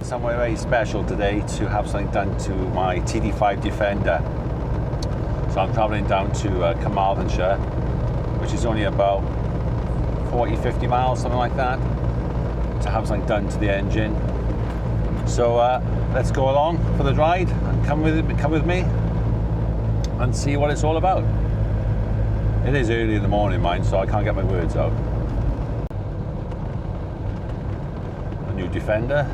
somewhere very special today to have something done to my TD5 Defender. So I'm travelling down to Carmarthenshire, which is only about 40-50 miles, something like that, to have something done to the engine. So let's go along for the ride and come with me and see what it's all about. It is early in the morning, mind, so I can't get my words out. A new Defender.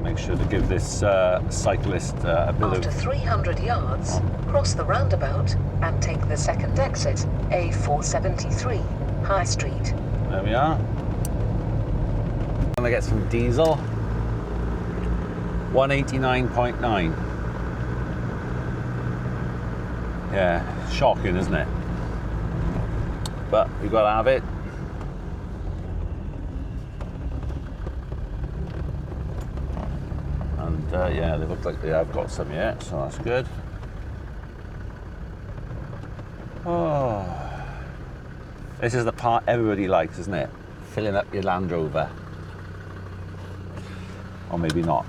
Make sure to give this cyclist a bit After 300 yards, cross the roundabout and take the second exit, A473, High Street. There we are. I'm gonna get some diesel. 189.9. Yeah, shocking, isn't it? But we've got to have it. And yeah, they look like they have got some yet, so that's good. Oh, this is the part everybody likes, isn't it? Filling up your Land Rover. Or maybe not.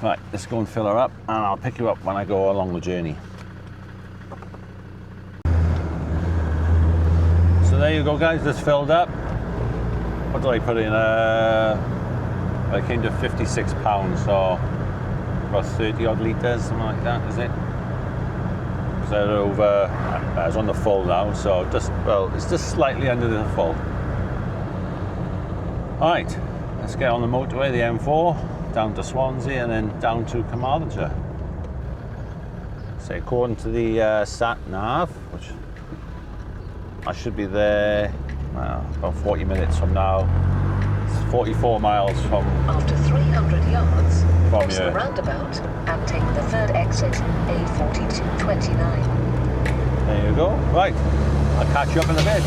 Right, let's go and fill her up, and I'll pick you up when I go along the journey. So there you go, guys, just filled up. What did I put in? I came to 56 pounds, so about 30 odd litres, something like that, is it? So over, I was on the full now, so just, well, it's just slightly under the full. All right, let's get on the motorway, the M4, down to Swansea and then down to Carmarthenshire. So according to the sat nav, which I should be there about 40 minutes from now. It's 44 miles from. After 300 yards, cross here. the roundabout and take the third exit, A4229. There you go. Right, I'll catch you up in a bit.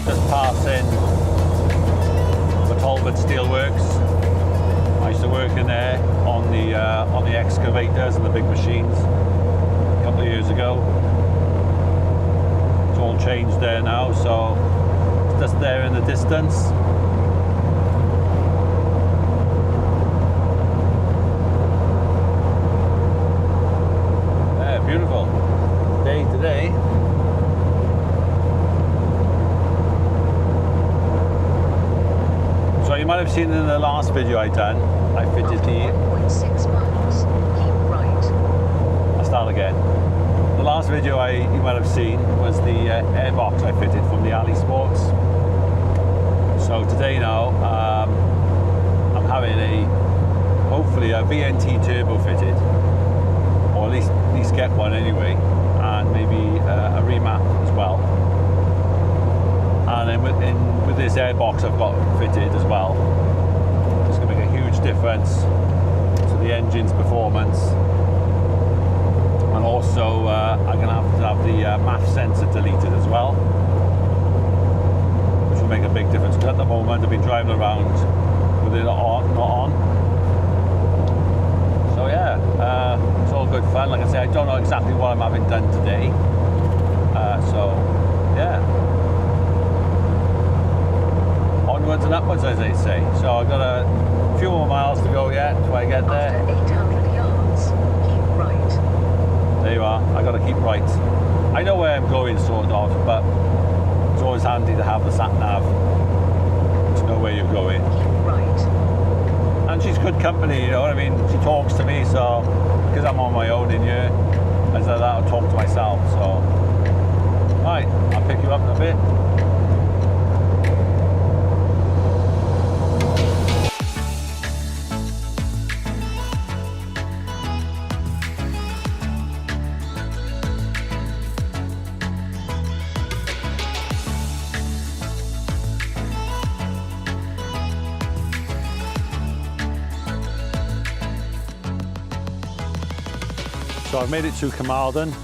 Just passing the Steelworks. I used to work in there on the excavators and the big machines a couple of years ago. It's all changed there now, so it's just there in the distance. Yeah, beautiful day today. So you might have seen in the last video I done, I fitted the 1.6 miles, keep right. I'll start again. The last video you might have seen was the airbox I fitted from the Ali Sports. So today now, I'm having hopefully a VNT turbo fitted, or at least get one anyway, and maybe a remap as well. And then with this airbox I've got fitted as well, it's going to make a huge difference to the engine's performance. And also I'm going to have the MAF sensor deleted as well, which will make a big difference, because at the moment I've been driving around with it not on. So yeah, it's all good fun. Like I say, I don't know exactly what I'm having done today, so yeah, onwards and upwards, as they say. So I've got a few more miles to go yet till I get there. After 800 yards, keep right. There you are, I got to keep right. I know where I'm going, sort of, but it's always handy to have the sat nav to know where you're going. Keep right. And she's good company, you know what I mean? She talks to me, so because I'm on my own in here, as that I'll talk to myself. So, right, I'll pick you up in a bit. So I've made it to Carmarthen,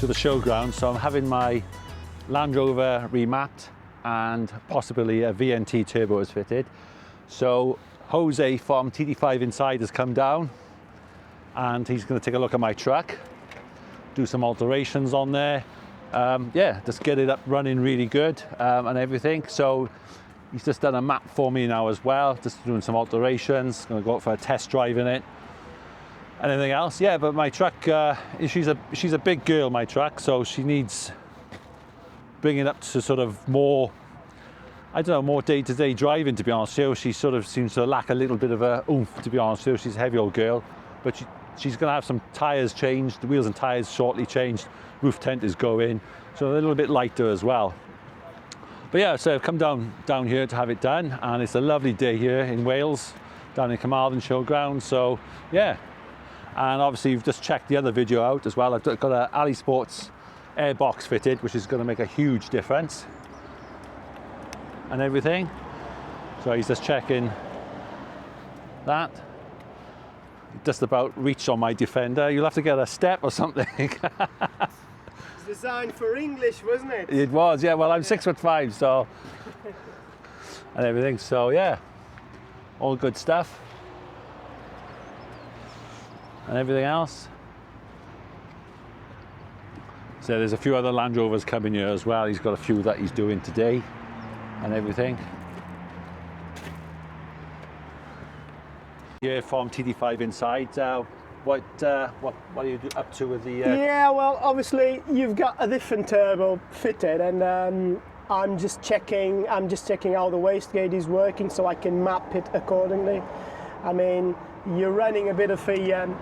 to the showground. So I'm having my Land Rover remapped and possibly a VNT turbo is fitted. So Jose from TD5 Inside has come down and he's going to take a look at my truck, do some alterations on there. Yeah, just get it up running really good and everything. So he's just done a map for me now as well, just doing some alterations. Going to go out for a test drive in it. Anything else? Yeah, but my truck, she's a big girl, my truck, so she needs bringing up to sort of more, I don't know, more day-to-day driving, to be honest with you. She sort of seems to lack a little bit of a oomph, to be honest with you. She's a heavy old girl, but she's going to have some tyres changed, the wheels and tyres shortly changed, roof tent is going, so a little bit lighter as well. But yeah, so I've come down here to have it done, and it's a lovely day here in Wales, down in Carmarthenshire ground, so yeah. And obviously you've just checked the other video out as well. I've got a Ali Sports airbox fitted, which is going to make a huge difference and everything. So he's just checking that. Just about reached on my Defender. You'll have to get a step or something. It's designed for English, wasn't it? It was, yeah. Well, I'm 6'5", so and everything. So yeah, all good stuff and everything else. So there's a few other Land Rovers coming here as well. He's got a few that he's doing today and everything. Here from TD5 Inside, what are you up to with the? Yeah, well, obviously you've got a different turbo fitted, and I'm just checking how the wastegate is working so I can map it accordingly. I mean, you're running a bit of an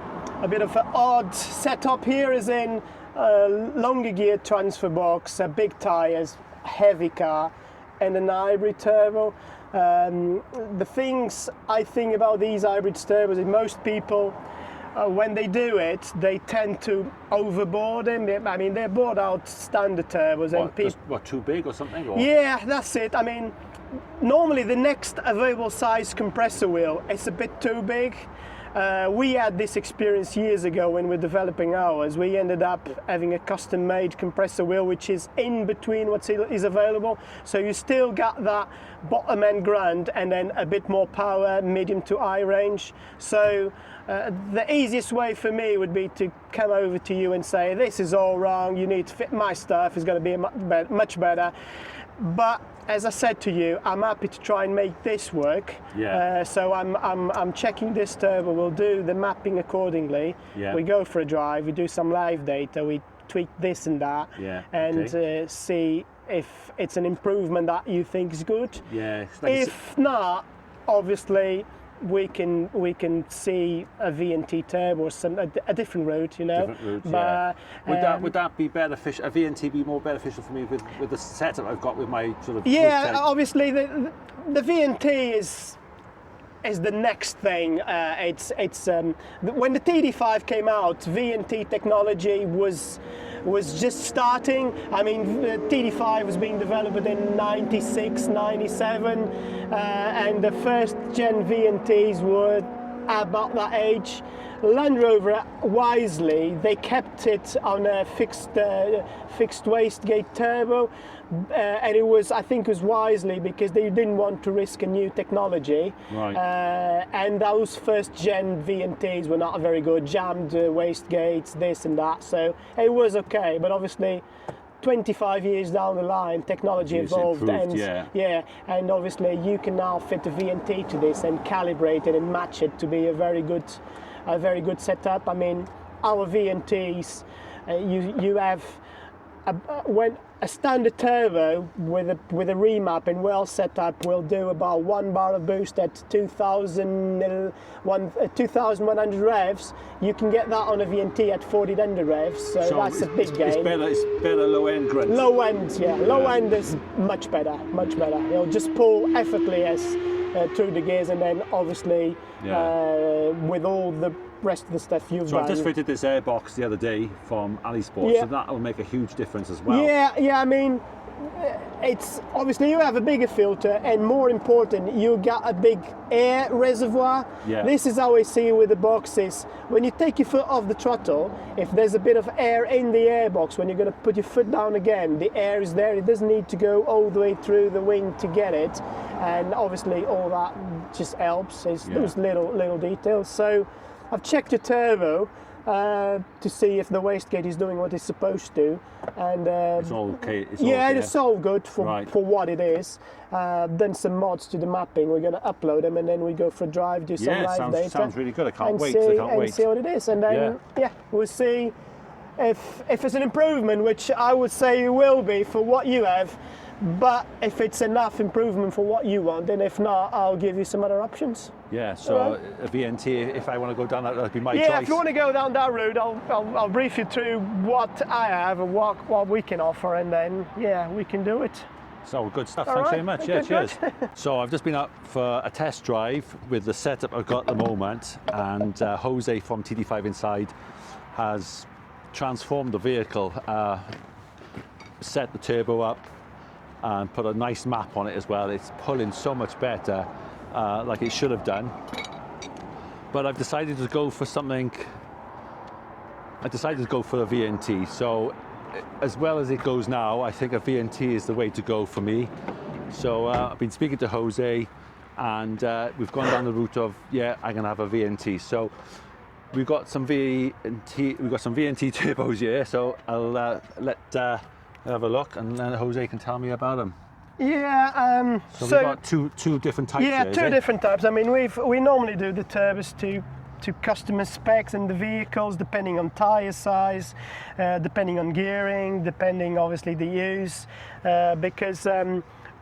odd setup here, as in longer gear transfer box, big tyres, heavy car, and an hybrid turbo. The things I think about these hybrid turbos is most people, when they do it, they tend to overboard them. I mean, they board out standard turbos, and people, too big or something? Or? Yeah, that's it. I mean, normally the next available size compressor wheel is a bit too big. We had this experience years ago when we were developing ours. We ended up having a custom-made compressor wheel which is in between what is available. So you still got that bottom end grunt and then a bit more power, medium to high range. So the easiest way for me would be to come over to you and say, this is all wrong, you need to fit my stuff, it's going to be much better. But as I said to you, I'm happy to try and make this work. Yeah. So I'm checking this turbo. We'll do the mapping accordingly. Yeah. We go for a drive. We do some live data. We tweak this and that. Yeah. And okay. See if it's an improvement that you think is good. Yeah. If not, obviously we can see a VNT turbo or a different route, you know. Different route, but, yeah. Would that be beneficial? A VNT be more beneficial for me with the setup I've got with my sort of? Yeah, obviously the VNT is the next thing. When the TD5 came out, VNT technology was just starting. I mean, TD5 was being developed in 96, 97, and the first gen VNTs were about that age. Land Rover, wisely, they kept it on a fixed wastegate turbo, and I think it was wisely because they didn't want to risk a new technology. Right. And those first gen VNTs were not very good, jammed wastegates, this and that, so it was okay, but obviously 25 years down the line, technology evolved, improved, and yeah, and obviously you can now fit a VNT to this and calibrate it and match it to be a very good setup. I mean, our VNTs, you have when a standard turbo with a remap and well set up will do about 1 bar of boost at 2,100 revs. You can get that on a VNT at 4,800 revs, so that's a big gain. It's better low end grunt. Low end, yeah. Low end is much better, much better. You'll just pull effortlessly through the gears, and then obviously with all the rest of the stuff you've done. I just fitted this airbox the other day from Ali Sports, so that will make a huge difference as well. Yeah. I mean, it's obviously you have a bigger filter, and more important, you got a big air reservoir. Yeah. This is how I see it with the boxes. When you take your foot off the throttle, if there's a bit of air in the airbox, when you're going to put your foot down again, the air is there. It doesn't need to go all the way through the wing to get it, and obviously all that just helps. Is those little details. So I've checked your turbo to see if the wastegate is doing what it's supposed to, and It's all okay. It's all yeah, okay. it's all good for what it is. Done some mods to the mapping. We're going to upload them, and then we go for a drive, do some live data. Sounds really good. I can't and wait. see, I can't wait. see what it is, and then we'll see if it's an improvement, which I would say it will be for what you have. But if it's enough improvement for what you want, then if not, I'll give you some other options. Yeah, so a VNT, if I want to go down that, that'd be my choice. Yeah, if you want to go down that route, I'll brief you through what I have and what we can offer, and then, we can do it. So good stuff, All thanks right. very much. Good, Cheers. So I've just been up for a test drive with the setup I've got at the moment, and Jose from TD5 Inside has transformed the vehicle, set the turbo up, and put a nice map on it as well. It's pulling so much better, like it should have done. But I've decided to go for something. I decided to go for a VNT. So, as well as it goes now, I think a VNT is the way to go for me. So I've been speaking to Jose, and we've gone down the route of I'm gonna have a VNT. So we've got some VNT turbos here. So I'll have a look, and then Jose can tell me about them. Yeah. So we've got two different types. Yeah, here, two different types. I mean, we normally do the turbos to customer specs and the vehicles, depending on tyre size, depending on gearing, depending obviously the use, because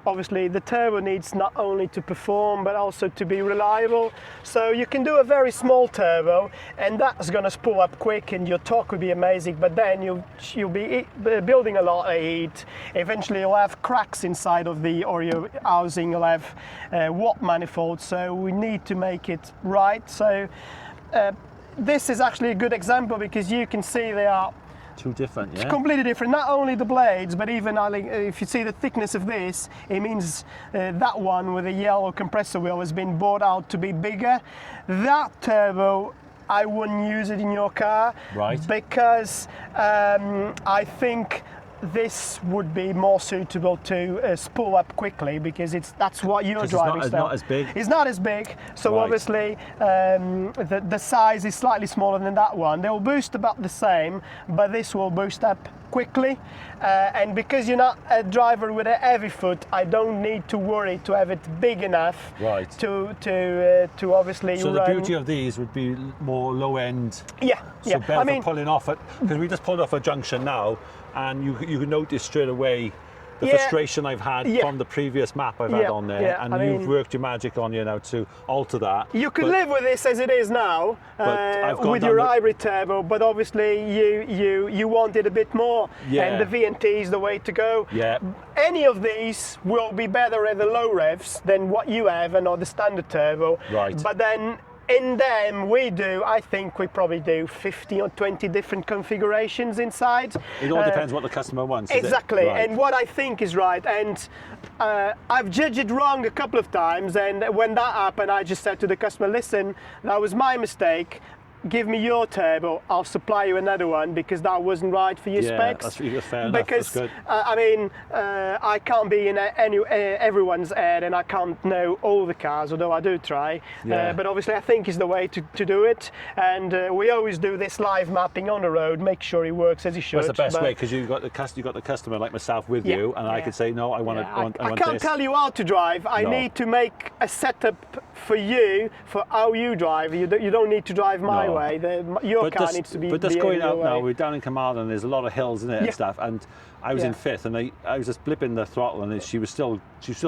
obviously the turbo needs not only to perform but also to be reliable. So you can do a very small turbo, and that's going to spool up quick, and your torque will be amazing, but then you'll be building a lot of heat. Eventually you'll have cracks inside of your housing, you'll have watt manifolds, so we need to make it right. So this is actually a good example, because you can see they are two different, It's completely different. Not only the blades, but even if you see the thickness of this, it means that one with a yellow compressor wheel has been bought out to be bigger. That turbo, I wouldn't use it in your car, right? Because I think this would be more suitable to spool up quickly, because that's what you're driving. It's not as big. It's not as big, so right. Obviously the size is slightly smaller than that one. They will boost about the same, but this will boost up quickly, and because you're not a driver with a heavy foot, I don't need to worry to have it big enough, right, to obviously so run. the beauty of these would be more low end, yeah. Better I mean, for pulling off it, because we just pulled off a junction now, and you can notice straight away the frustration I've had from the previous map I've had on there, and you've worked your magic on you now to alter that. You could live with this as it is now, with your hybrid turbo, but obviously you want it a bit more, and the VNT is the way to go. Yeah. Any of these will be better at the low revs than what you have and or the standard turbo. Right. But then in them, I think we probably do 50 or 20 different configurations inside. It all depends what the customer wants. Exactly, Right. and what I think is right. And I've judged it wrong a couple of times, and when that happened, I just said to the customer, listen, that was my mistake. Give me your turbo, I'll supply you another one, because that wasn't right for your specs. That's fair enough. Because that's good. I mean, I can't be in everyone's head, and I can't know all the cars, although I do try. But obviously I think is the way to do it, and we always do this live mapping on the road, make sure it works as it should. That's the best way, because you've got the customer like myself with you, and I could say, no, I want I can't tell you how to drive. I need to make a setup for you, for how you drive. You don't need to drive my way. Your car needs to be. But just going out now, we're down in Carmarthenshire, there's a lot of hills in it and stuff, and I was in fifth, and I was just blipping the throttle, and she was still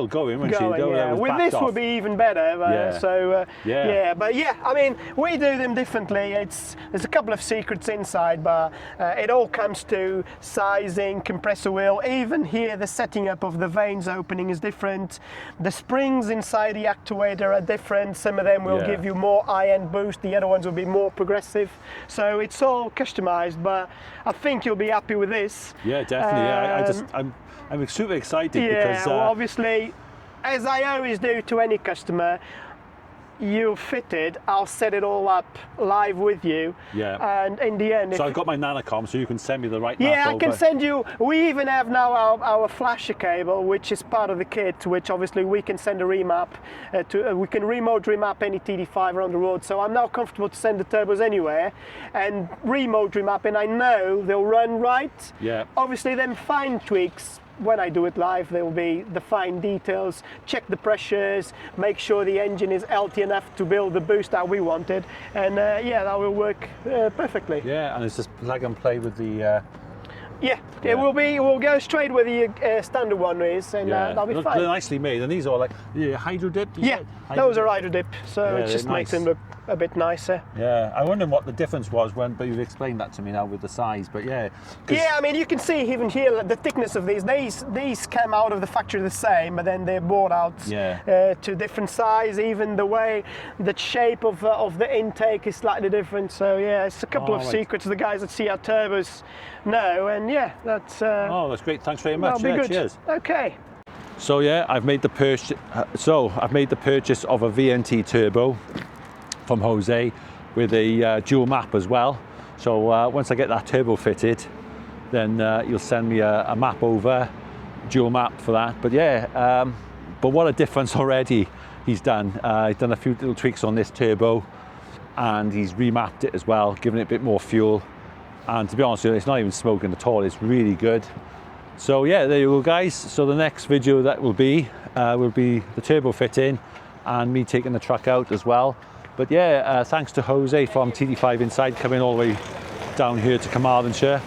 going when she was with this off. would be even better. But I mean, we do them differently. There's a couple of secrets inside, but it all comes to sizing, compressor wheel. Even here, the setting up of the vanes opening is different. The springs inside the actuator are different. different. Some of them will give you more high-end boost, the other ones will be more progressive. So it's all customized, but I think you'll be happy with this. Yeah, definitely. I'm super excited because well, obviously, as I always do to any customer, you fit it, I'll set it all up live with you. Yeah. And in the end, so I've got my Nanocom, so you can send me the right yeah, map I over. can send you. We even have now our flasher cable, which is part of the kit, which obviously we can send a remap to. We can remote remap any TD5 around the road. So I'm now comfortable to send the turbos anywhere and remote remap, and I know they'll run right. Yeah. Obviously, them fine tweaks. When I do it live, there will be the fine details, check the pressures, make sure the engine is healthy enough to build the boost that we wanted, and yeah, that will work perfectly. Yeah, and it's just plug and play with the... It will be. We'll go straight where the standard one is, and that'll be fine. They're nicely made, and these are like hydro dip. Those are hydro dip, so it just makes them look a bit nicer. Yeah, I wonder what the difference was but you've explained that to me now with the size. But yeah, I mean, you can see even here the thickness of these. These came out of the factory the same, but then they're bought out to different size. Even the way, the shape of the intake is slightly different. So yeah, it's a couple of secrets the guys that see our turbos know, and yeah, that's. That's great. Thanks very much. That'll be good. Cheers. Okay. So yeah, I've made the purchase. I've made the purchase of a VNT turbo from Jose with a dual map as well. So once I get that turbo fitted, then you'll send me a map over, dual map for that. But yeah, but what a difference already he's done. He's done a few little tweaks on this turbo, and he's remapped it as well, giving it a bit more fuel. And to be honest with you, it's not even smoking at all. It's really good. So yeah, there you go, guys. So the next video that will be the turbo fitting and me taking the truck out as well. But yeah, thanks to Jose from TD5 Inside coming all the way down here to Carmarthenshire.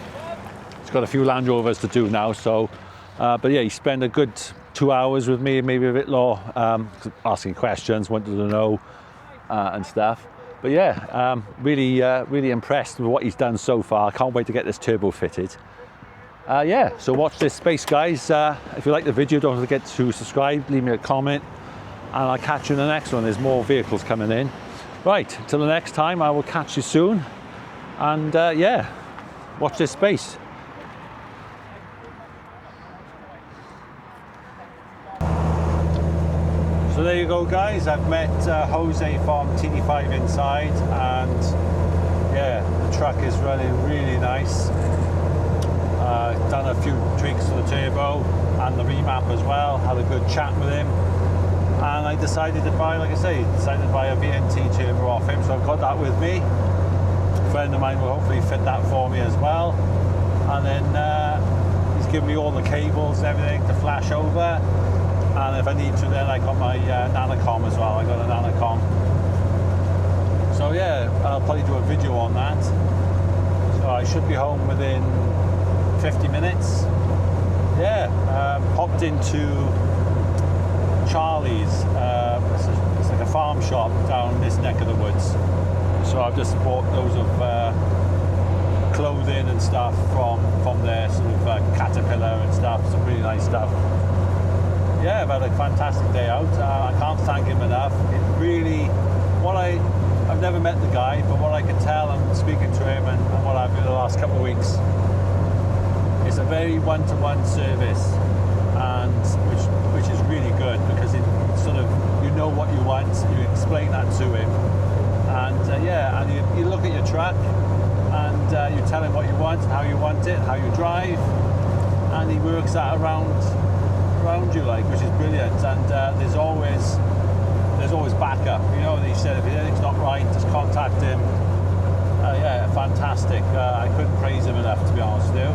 He's got a few Land Rovers to do now, so but yeah, he spent a good 2 hours with me, maybe a bit more, asking questions, wanted to know and stuff. But yeah, really impressed with what he's done so far. I can't wait to get this turbo fitted. Yeah, so watch this space, guys. If you like the video, don't forget to subscribe, leave me a comment, and I'll catch you in the next one. There's more vehicles coming in. Right, till the next time, I will catch you soon. And yeah, watch this space. So there you go, guys. I've met Jose from TD5 Inside, and yeah, the truck is running really nice. Done a few tweaks to the turbo and the remap as well. Had a good chat with him, and I decided to buy, like I say, decided to buy a VNT turbo off him. So I've got that with me. A friend of mine will hopefully fit that for me as well. And then he's given me all the cables and everything to flash over. And if I need to, then I got my Nanocom as well. I got a Nanocom. So yeah, I'll probably do a video on that. So I should be home within 50 minutes. Yeah, popped into Charlie's. It's like a farm shop down this neck of the woods. So I've just bought loads of clothing and stuff from there, sort of Caterpillar and stuff. Some really nice stuff. Yeah, I've had a fantastic day out. I can't thank him enough. It really, I've never met the guy, but what I can tell and speaking to him and what I've been the last couple of weeks, it's a very one-to-one service, and which is really good, because it sort of, you know what you want, you explain that to him, and yeah, and you look at your truck and you tell him what you want, how you want it, how you drive, and he works that around you, like, which is brilliant. And there's always backup, you know. And he said if anything's not right, just contact him. Yeah, fantastic. I couldn't praise him enough, to be honest with you.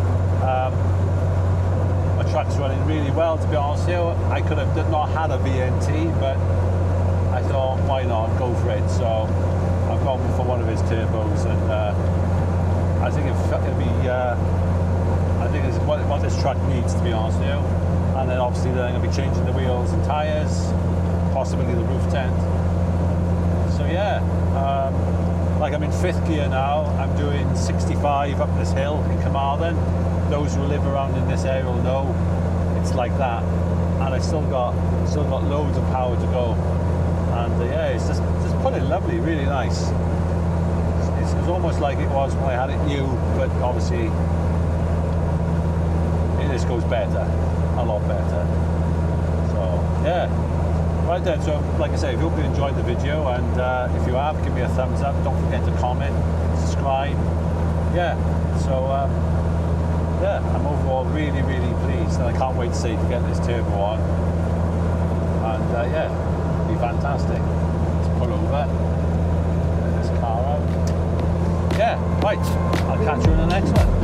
My truck's running really well, to be honest with you. I could have not had a VNT, but I thought, why not, go for it. So I've gone for one of his turbos, and I think it'll be I think it's what this truck needs, to be honest with you. And then obviously then I'm going to be changing the wheels and tyres, possibly the roof tent. So yeah, like I'm in 5th gear now. I'm doing 65 up this hill in Carmarthen. Those who live around in this area will know it's like that. And I still got loads of power to go. And yeah, it's just put it lovely, really nice. It's almost like it was when I had it new, but obviously this goes better, a lot better. So yeah, right then. So like I say, I hope you enjoyed the video, and if you have, give me a thumbs up. Don't forget to comment, subscribe. Yeah. So yeah, I'm overall really pleased, and I can't wait to see to get this turbo on. And yeah, it'll be fantastic. Let's pull over, get this car out. Yeah, right. I'll catch you in the next one.